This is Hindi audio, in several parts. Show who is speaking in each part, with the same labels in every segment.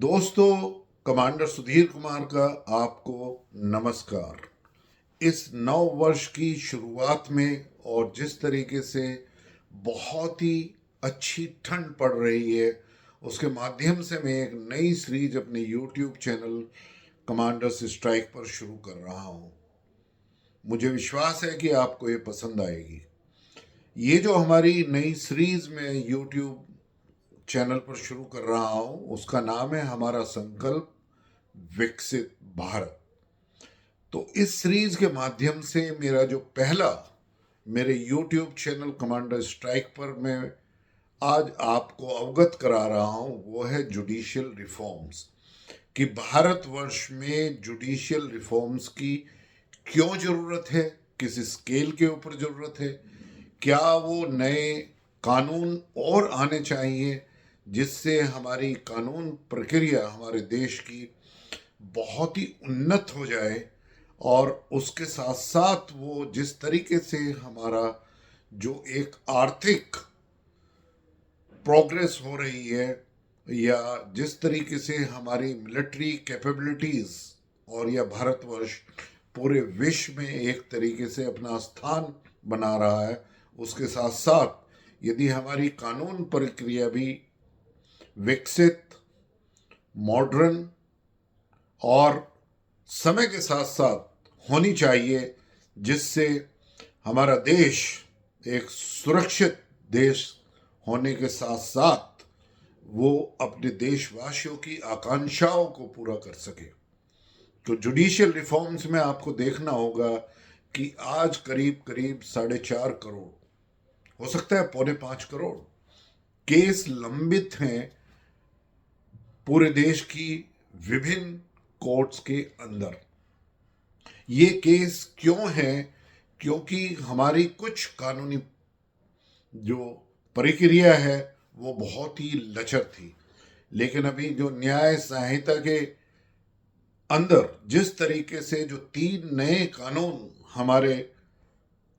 Speaker 1: दोस्तों, कमांडर सुधीर कुमार का आपको नमस्कार। इस नव वर्ष की शुरुआत में और जिस तरीके से बहुत ही अच्छी ठंड पड़ रही है, उसके माध्यम से मैं एक नई सीरीज अपने यूट्यूब चैनल कमांडर्स स्ट्राइक पर शुरू कर रहा हूँ। मुझे विश्वास है कि आपको ये पसंद आएगी। ये जो हमारी नई सीरीज में यूट्यूब चैनल पर शुरू कर रहा हूँ, उसका नाम है हमारा संकल्प विकसित भारत। तो इस सीरीज के माध्यम से मेरा जो पहला मेरे यूट्यूब चैनल कमांडर स्ट्राइक पर मैं आज आपको अवगत करा रहा हूँ, वो है जुडिशियल रिफॉर्म्स। कि भारतवर्ष में जुडिशियल रिफॉर्म्स की क्यों ज़रूरत है, किस स्केल के ऊपर ज़रूरत है, क्या वो नए कानून और आने चाहिए जिससे हमारी कानून प्रक्रिया हमारे देश की बहुत ही उन्नत हो जाए, और उसके साथ साथ वो जिस तरीके से हमारा जो एक आर्थिक प्रोग्रेस हो रही है या जिस तरीके से हमारी मिलिट्री कैपेबिलिटीज़ और या भारतवर्ष पूरे विश्व में एक तरीके से अपना स्थान बना रहा है, उसके साथ साथ यदि हमारी कानून प्रक्रिया भी विकसित, मॉडर्न और समय के साथ साथ होनी चाहिए, जिससे हमारा देश एक सुरक्षित देश होने के साथ साथ वो अपने देशवासियों की आकांक्षाओं को पूरा कर सके। तो जुडिशियल रिफॉर्म्स में आपको देखना होगा कि आज करीब करीब 4.5 करोड़, हो सकता है 4.5 करोड़ केस लंबित हैं पूरे देश की विभिन्न कोर्ट्स के अंदर। ये केस क्यों है? क्योंकि हमारी कुछ कानूनी जो प्रक्रिया है वो बहुत ही लचर थी, लेकिन अभी जो न्याय संहिता के अंदर जिस तरीके से जो 3 नए कानून हमारे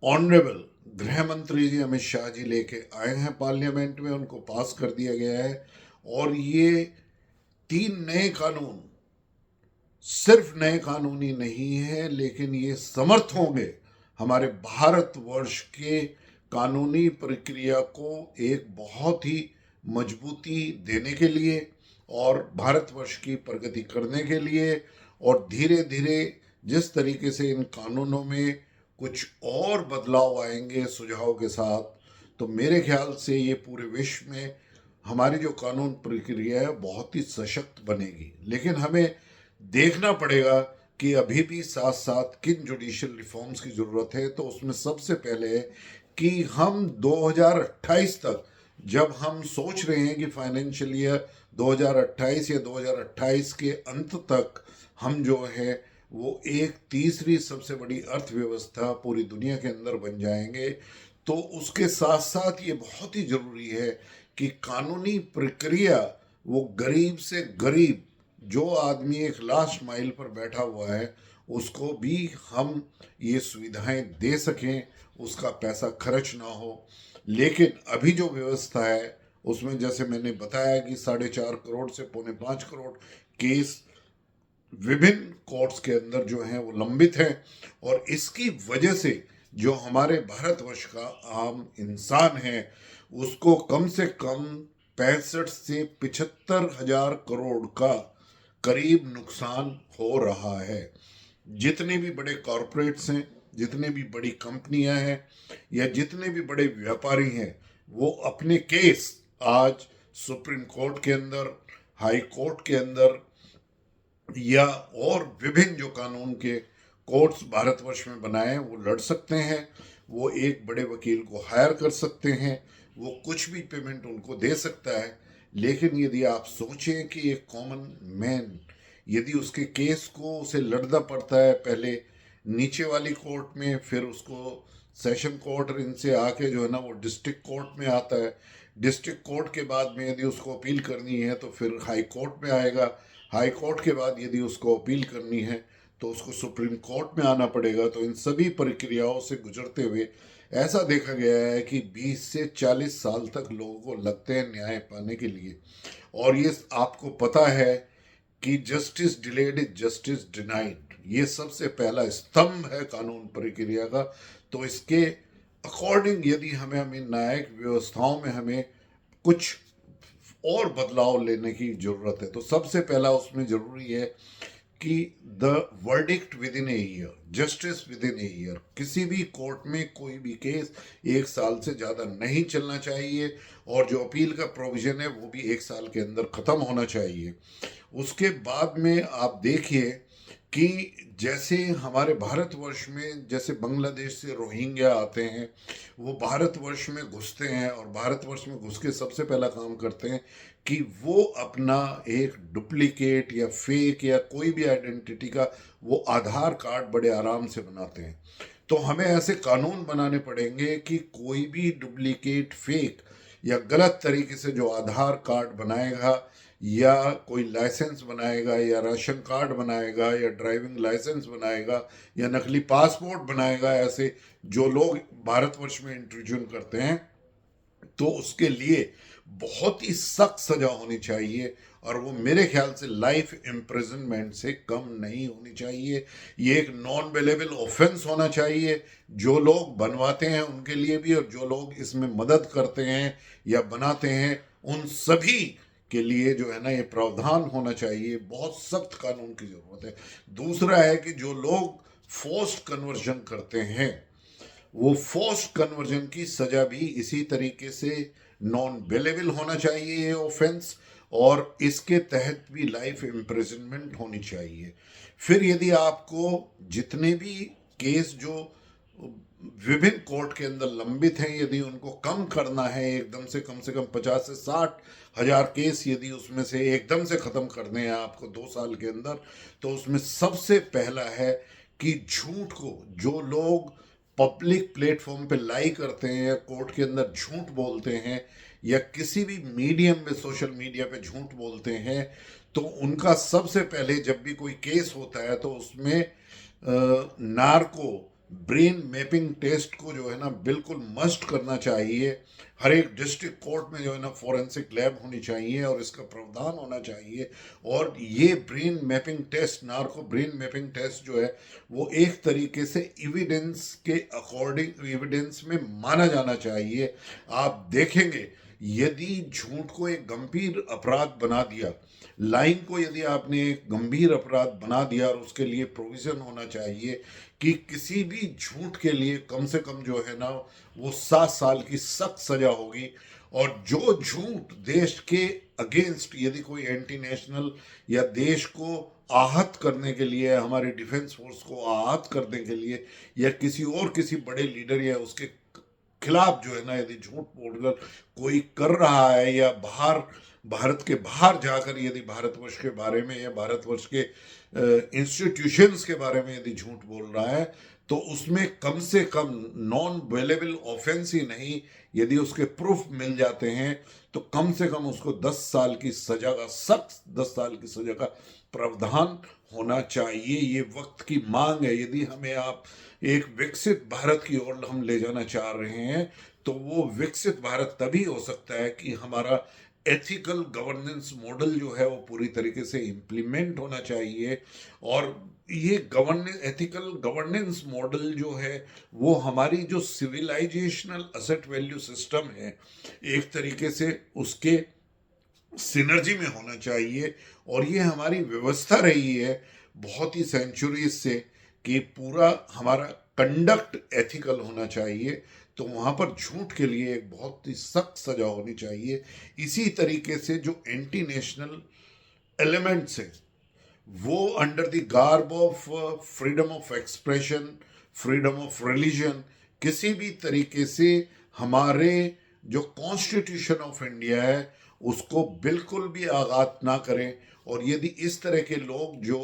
Speaker 1: ऑनरेबल गृह मंत्री जी अमित शाह जी लेके आए हैं पार्लियामेंट में, उनको पास कर दिया गया है। और ये 3 नए कानून सिर्फ नए कानून ही नहीं है, लेकिन ये समर्थ होंगे हमारे भारतवर्ष के कानूनी प्रक्रिया को एक बहुत ही मजबूती देने के लिए और भारतवर्ष की प्रगति करने के लिए। और धीरे धीरे जिस तरीके से इन कानूनों में कुछ और बदलाव आएंगे सुझाव के साथ, तो मेरे ख्याल से ये पूरे विश्व में हमारी जो कानून प्रक्रिया है बहुत ही सशक्त बनेगी। लेकिन हमें देखना पड़ेगा कि अभी भी साथ साथ किन जुडिशियल रिफॉर्म्स की ज़रूरत है। तो उसमें सबसे पहले कि हम 2028 तक, जब हम सोच रहे हैं कि फाइनेंशियल ईयर 2028 या 2028 के अंत तक हम जो है वो एक तीसरी सबसे बड़ी अर्थव्यवस्था पूरी दुनिया के अंदर बन जाएंगे, तो उसके साथ साथ ये बहुत ही ज़रूरी है कि कानूनी प्रक्रिया वो गरीब से गरीब जो आदमी एक लास्ट माइल पर बैठा हुआ है उसको भी हम ये सुविधाएं दे सकें, उसका पैसा खर्च ना हो। लेकिन अभी जो व्यवस्था है उसमें जैसे मैंने बताया कि 4.5 करोड़ से 4.5 करोड़ केस विभिन्न कोर्ट्स के अंदर जो हैं वो लंबित हैं। और इसकी वजह से जो हमारे भारतवर्ष का आम इंसान है उसको कम से कम 65 से 75 हजार करोड़ का करीब नुकसान हो रहा है। जितने भी बड़े कॉरपोरेट्स हैं, जितने भी बड़ी कंपनियां हैं या जितने भी बड़े व्यापारी हैं, वो अपने केस आज सुप्रीम कोर्ट के अंदर, हाई कोर्ट के अंदर या और विभिन्न जो कानून के कोर्ट्स भारतवर्ष में बनाए वो लड़ सकते हैं। वो एक बड़े वकील को हायर कर सकते हैं, वो कुछ भी पेमेंट उनको दे सकता है। लेकिन यदि आप सोचें कि एक कॉमन मैन यदि उसके केस को उसे लड़ना पड़ता है पहले नीचे वाली कोर्ट में, फिर उसको सेशन कोर्ट इनसे आके जो है ना वो डिस्ट्रिक्ट कोर्ट में आता है, डिस्ट्रिक्ट कोर्ट के बाद में यदि उसको अपील करनी है तो फिर हाई कोर्ट में आएगा, हाई कोर्ट के बाद यदि उसको अपील करनी है तो उसको सुप्रीम कोर्ट में आना पड़ेगा। तो इन सभी प्रक्रियाओं से गुजरते हुए ऐसा देखा गया है कि 20 से 40 साल तक लोगों को लगते हैं न्याय पाने के लिए। और ये आपको पता है कि justice delayed is justice denied, ये सबसे पहला स्तंभ है कानून प्रक्रिया का। तो इसके अकॉर्डिंग यदि हमें हमें न्यायिक व्यवस्थाओं में हमें कुछ और बदलाव लेने की जरूरत है, तो सबसे पहला उसमें जरूरी है कि the verdict with in a year, justice with in a year. किसी भी कोर्ट में कोई भी केस 1 साल से ज़्यादा नहीं चलना चाहिए, और जो अपील का प्रोविज़न है वो भी 1 साल के अंदर ख़त्म होना चाहिए। उसके बाद में आप देखिए कि जैसे हमारे भारतवर्ष में जैसे बांग्लादेश से रोहिंग्या आते हैं, वो भारतवर्ष में घुसते हैं, और भारतवर्ष में घुस के सबसे पहला काम करते हैं कि वो अपना एक डुप्लीकेट या फेक या कोई भी आइडेंटिटी का वो आधार कार्ड बड़े आराम से बनाते हैं। तो हमें ऐसे कानून बनाने पड़ेंगे कि कोई भी डुप्लीकेट, फेक या गलत तरीके से जो आधार कार्ड बनाएगा या कोई लाइसेंस बनाएगा या राशन कार्ड बनाएगा या ड्राइविंग लाइसेंस बनाएगा या नकली पासपोर्ट बनाएगा, ऐसे जो लोग भारतवर्ष में इंट्रोड्यूस करते हैं, तो उसके लिए बहुत ही सख्त सजा होनी चाहिए, और वो मेरे ख्याल से लाइफ इम्प्रिजनमेंट से कम नहीं होनी चाहिए। ये एक नॉन बेलेबल ऑफेंस होना चाहिए, जो लोग बनवाते हैं उनके लिए भी, और जो लोग इसमें मदद करते हैं या बनाते हैं उन सभी के लिए जो है ना ये प्रावधान होना चाहिए। बहुत सख्त कानून की जरूरत है। दूसरा है कि जो लोग फोर्स्ड कन्वर्जन करते हैं, वो फोर्स्ड कन्वर्जन की सजा भी इसी तरीके से नॉन बेलेबल होना चाहिए ये ऑफेंस, और इसके तहत भी लाइफ इम्प्रिजनमेंट होनी चाहिए। फिर यदि आपको जितने भी केस जो विभिन्न कोर्ट के अंदर लंबित हैं, यदि उनको कम करना है एकदम से कम 50 से 60 हजार केस यदि उसमें से एकदम से ख़त्म करने हैं आपको 2 साल के अंदर, तो उसमें सबसे पहला है कि झूठ को, जो लोग पब्लिक प्लेटफॉर्म पे लाई करते हैं या कोर्ट के अंदर झूठ बोलते हैं या किसी भी मीडियम में, सोशल मीडिया पे झूठ बोलते हैं, तो उनका सबसे पहले जब भी कोई केस होता है तो उसमें नार्को ब्रेन मैपिंग टेस्ट को जो है ना बिल्कुल मस्ट करना चाहिए। हर एक डिस्ट्रिक्ट कोर्ट में जो है ना फॉरेंसिक लैब होनी चाहिए और इसका प्रावधान होना चाहिए। और ये brain mapping test, narco brain mapping test जो है वो एक तरीके से एविडेंस के अकॉर्डिंग एविडेंस में माना जाना चाहिए। आप देखेंगे यदि झूठ को एक गंभीर अपराध बना दिया, लाइन को यदि आपने एक गंभीर अपराध बना दिया, और उसके लिए प्रोविजन होना चाहिए कि किसी भी झूठ के लिए कम से कम जो है ना वो 7 साल की सख्त सजा होगी। और जो झूठ देश के अगेंस्ट, यदि कोई एंटी नेशनल या देश को आहत करने के लिए, हमारे डिफेंस फोर्स को आहत करने के लिए, या किसी और किसी बड़े लीडर या उसके खिलाफ जो है ना यदि झूठ बोलकर कोई कर रहा है, या बाहर, भारत के बाहर जाकर यदि भारतवर्ष के बारे में या भारतवर्ष के इंस्टीट्यूशंस के बारे में यदि झूठ बोल रहा है, तो उसमें कम से कम नॉन वेलेबल ऑफेंस ही नहीं, यदि उसके प्रूफ मिल जाते हैं तो कम से कम उसको 10 साल की सजा का, सख्त 10 साल की सजा का प्रावधान होना चाहिए। ये वक्त की मांग है। यदि हमें आप एक विकसित भारत की ओर हम ले जाना चाह रहे हैं, तो वो विकसित भारत तभी हो सकता है कि हमारा एथिकल गवर्नेंस मॉडल जो है वो पूरी तरीके से इम्प्लीमेंट होना चाहिए। और ये गवर्नेंस, एथिकल गवर्नेंस मॉडल जो है वो हमारी जो सिविलाइजेशनल असेट वैल्यू सिस्टम है, एक तरीके से उसके सिनर्जी में होना चाहिए। और ये हमारी व्यवस्था रही है बहुत ही सेंचुरीज से कि पूरा हमारा कंडक्ट एथिकल होना चाहिए, तो वहाँ पर झूठ के लिए एक बहुत ही सख्त सजा होनी चाहिए। इसी तरीके से जो एंटी नेशनल एलिमेंट्स हैं वो under the garb of freedom of expression, freedom of religion, किसी भी तरीके से हमारे जो कॉन्स्टिट्यूशन ऑफ इंडिया है उसको बिल्कुल भी आघात ना करें। और यदि इस तरह के लोग जो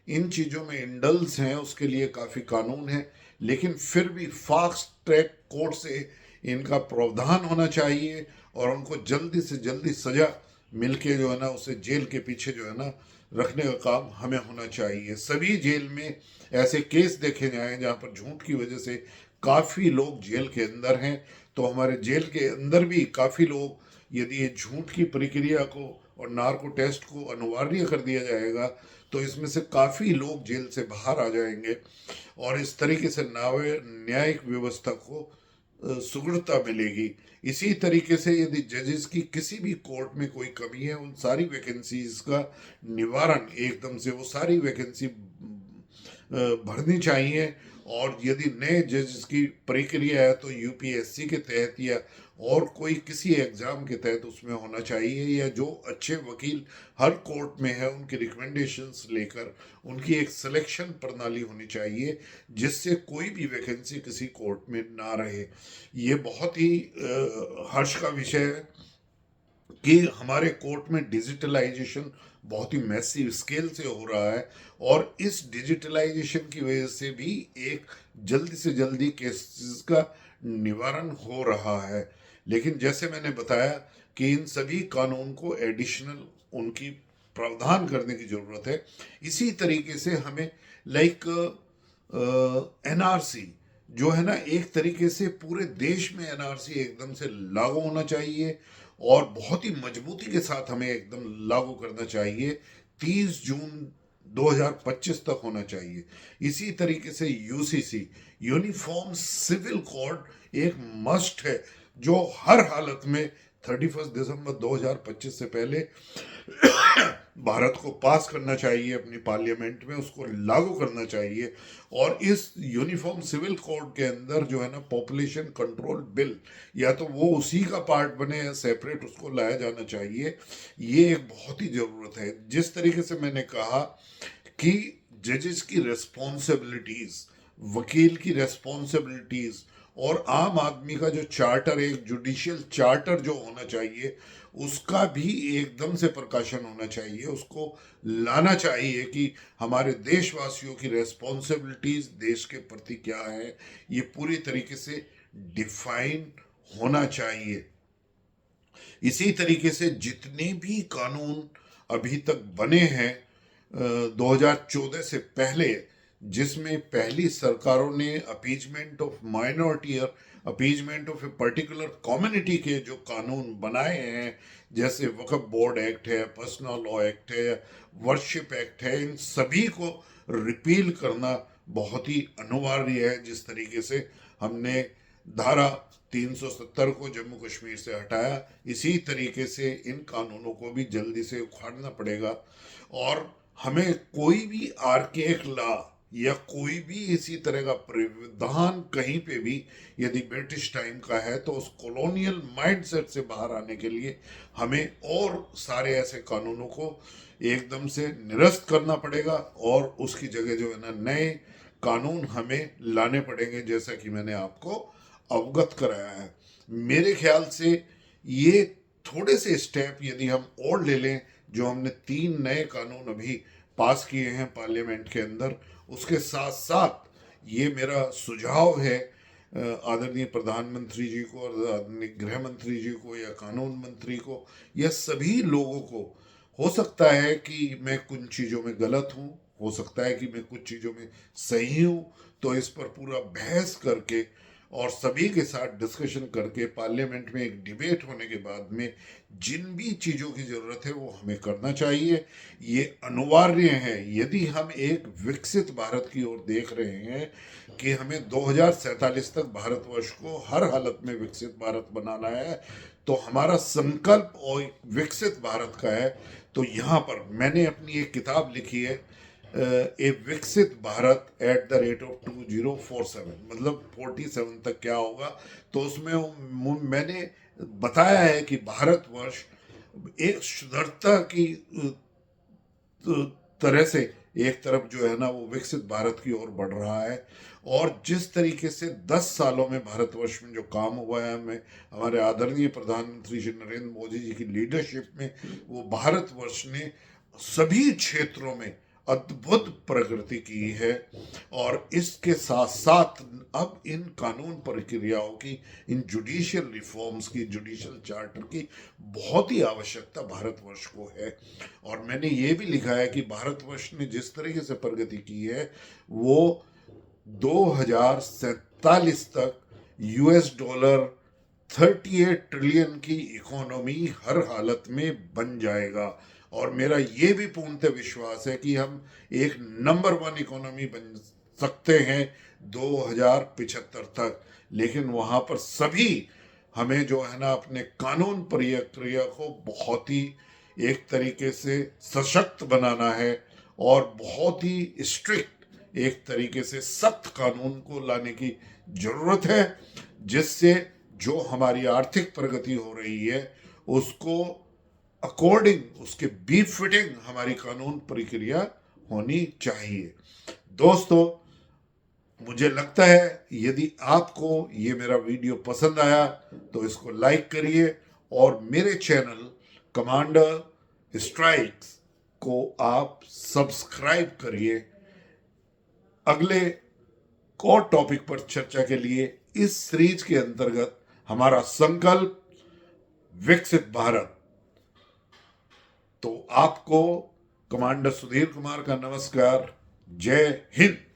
Speaker 1: इन चीज़ों में इंडल्स हैं उसके लिए काफ़ी कानून है, लेकिन फिर भी फास्ट ट्रैक कोर्ट से इनका प्रावधान होना चाहिए और उनको जल्दी से जल्दी सजा मिलके जो है ना उसे जेल के पीछे जो है ना रखने का काम हमें होना चाहिए। सभी जेल में ऐसे केस देखे जाएं जहाँ पर झूठ की वजह से काफ़ी लोग जेल के अंदर हैं, तो हमारे जेल के अंदर भी काफ़ी लोग यदि ये झूठ की प्रक्रिया को और नार्को टेस्ट को अनिवार्य कर दिया जाएगा तो इसमें से काफ़ी लोग जेल से बाहर आ जाएंगे और इस तरीके से न्यायिक व्यवस्था को सुगढ़ता मिलेगी। इसी तरीके से यदि जजेस की किसी भी कोर्ट में कोई कमी है, उन सारी वैकेंसीज का निवारण एकदम से वो सारी वैकेंसी भरनी चाहिए। और यदि नए जजेस की प्रक्रिया है तो यूपीएससी के तहत या और कोई किसी एग्जाम के तहत उसमें होना चाहिए, या जो अच्छे वकील हर कोर्ट में है उनकी रिकमेंडेशंस लेकर उनकी एक सिलेक्शन प्रणाली होनी चाहिए जिससे कोई भी वैकेंसी किसी कोर्ट में ना रहे। ये बहुत ही हर्ष का विषय है कि हमारे कोर्ट में डिजिटलाइजेशन बहुत ही मैसिव स्केल से हो रहा है और इस डिजिटलाइजेशन की वजह से भी एक जल्दी से जल्दी केसेस का निवारण हो रहा है। लेकिन जैसे मैंने बताया कि इन सभी कानून को एडिशनल उनकी प्रावधान करने की ज़रूरत है। इसी तरीके से हमें लाइक एनआरसी जो है ना, एक तरीके से पूरे देश में एनआरसी एकदम से लागू होना चाहिए और बहुत ही मजबूती के साथ हमें एकदम लागू करना चाहिए। 30 जून 2025 तक होना चाहिए। इसी तरीके से यूसीसी यूनिफॉर्म सिविल कोड एक मस्ट है जो हर हालत में 31 दिसंबर 2025 से पहले भारत को पास करना चाहिए, अपनी पार्लियामेंट में उसको लागू करना चाहिए। और इस यूनिफॉर्म सिविल कोड के अंदर जो है ना पॉपुलेशन कंट्रोल बिल, या तो वो उसी का पार्ट बने या सेपरेट उसको लाया जाना चाहिए। ये एक बहुत ही ज़रूरत है। जिस तरीके से मैंने कहा कि जजेस की रेस्पॉन्सिबिलिटीज़, वकील की रेस्पॉन्सिबिलिटीज़ और आम आदमी का जो चार्टर, एक जुडिशियल चार्टर जो होना चाहिए उसका भी एकदम से प्रकाशन होना चाहिए। उसको लाना चाहिए कि हमारे देशवासियों की रेस्पॉन्सिबिलिटीज देश के प्रति क्या है, ये पूरी तरीके से डिफाइन होना चाहिए। इसी तरीके से जितने भी कानून अभी तक बने हैं 2014 से पहले, जिसमें पहली सरकारों ने अपीजमेंट ऑफ माइनॉरिटी और appeasement of a particular community के जो कानून बनाए हैं, जैसे वक्फ बोर्ड एक्ट है, पर्सनल लॉ एक्ट है, वर्शिप एक्ट है, इन सभी को रिपील करना बहुत ही अनिवार्य है। जिस तरीके से हमने धारा 370 को जम्मू कश्मीर से हटाया, इसी तरीके से इन कानूनों को भी जल्दी से उखाड़ना पड़ेगा। और हमें कोई भी आर्केक लॉ या कोई भी इसी तरह का प्रावधान कहीं पे भी यदि ब्रिटिश टाइम का है तो उस कॉलोनियल माइंडसेट से बाहर आने के लिए हमें और सारे ऐसे कानूनों को एकदम से निरस्त करना पड़ेगा और उसकी जगह जो है ना नए कानून हमें लाने पड़ेंगे, जैसा कि मैंने आपको अवगत कराया है। मेरे ख्याल से ये थोड़े से स्टेप यदि हम और ले लें, जो हमने 3 नए कानून अभी पास किए हैं पार्लियामेंट के अंदर, उसके साथ साथ ये मेरा सुझाव है आदरणीय प्रधानमंत्री जी को और आदरणीय गृह मंत्री जी को या कानून मंत्री को या सभी लोगों को, हो सकता है कि मैं कुछ चीज़ों में गलत हूँ, हो सकता है कि मैं कुछ चीज़ों में सही हूँ, तो इस पर पूरा बहस करके और सभी के साथ डिस्कशन करके पार्लियामेंट में एक डिबेट होने के बाद में जिन भी चीज़ों की ज़रूरत है वो हमें करना चाहिए। ये अनिवार्य है यदि हम एक विकसित भारत की ओर देख रहे हैं कि हमें 2047 तक भारतवर्ष को हर हालत में विकसित भारत बनाना है, तो हमारा संकल्प और विकसित भारत का है। तो यहाँ पर मैंने अपनी एक किताब लिखी है, ए विकसित भारत @2047, मतलब 47 तक क्या होगा। तो उसमें मैंने बताया है कि भारतवर्ष एक सुंदरता की तरह से एक तरफ जो है ना वो विकसित भारत की ओर बढ़ रहा है। और जिस तरीके से 10 सालों में भारतवर्ष में जो काम हुआ है, हमें हमारे आदरणीय प्रधानमंत्री श्री नरेंद्र मोदी जी की लीडरशिप में, वो भारतवर्ष ने सभी क्षेत्रों में अद्भुत प्रगति की है। और इसके साथ साथ अब इन कानून प्रक्रियाओं की, इन जुडिशियल रिफॉर्म्स की, जुडिशियल चार्टर की बहुत ही आवश्यकता भारतवर्ष को है। और मैंने ये भी लिखा है कि भारतवर्ष ने जिस तरीके से प्रगति की है वो 2047 तक US$ 38 ट्रिलियन की इकोनॉमी हर हालत में बन जाएगा। और मेरा ये भी पूर्णतः विश्वास है कि हम एक नंबर 1 इकोनॉमी बन सकते हैं 2075 तक। लेकिन वहां पर सभी हमें जो है ना अपने कानून प्रक्रिया को बहुत ही एक तरीके से सशक्त बनाना है और बहुत ही स्ट्रिक्ट एक तरीके से सख्त कानून को लाने की जरूरत है, जिससे जो हमारी आर्थिक प्रगति हो रही है उसको अकॉर्डिंग उसके बी फिटिंग हमारी कानून प्रक्रिया होनी चाहिए। दोस्तों, मुझे लगता है यदि आपको ये मेरा वीडियो पसंद आया तो इसको लाइक करिए और मेरे चैनल कमांडर स्ट्राइक्स को आप सब्सक्राइब करिए। अगले और टॉपिक पर चर्चा के लिए इस सीरीज के अंतर्गत हमारा संकल्प विकसित भारत। तो आपको कमांडर सुधीर कुमार का नमस्कार। जय हिंद।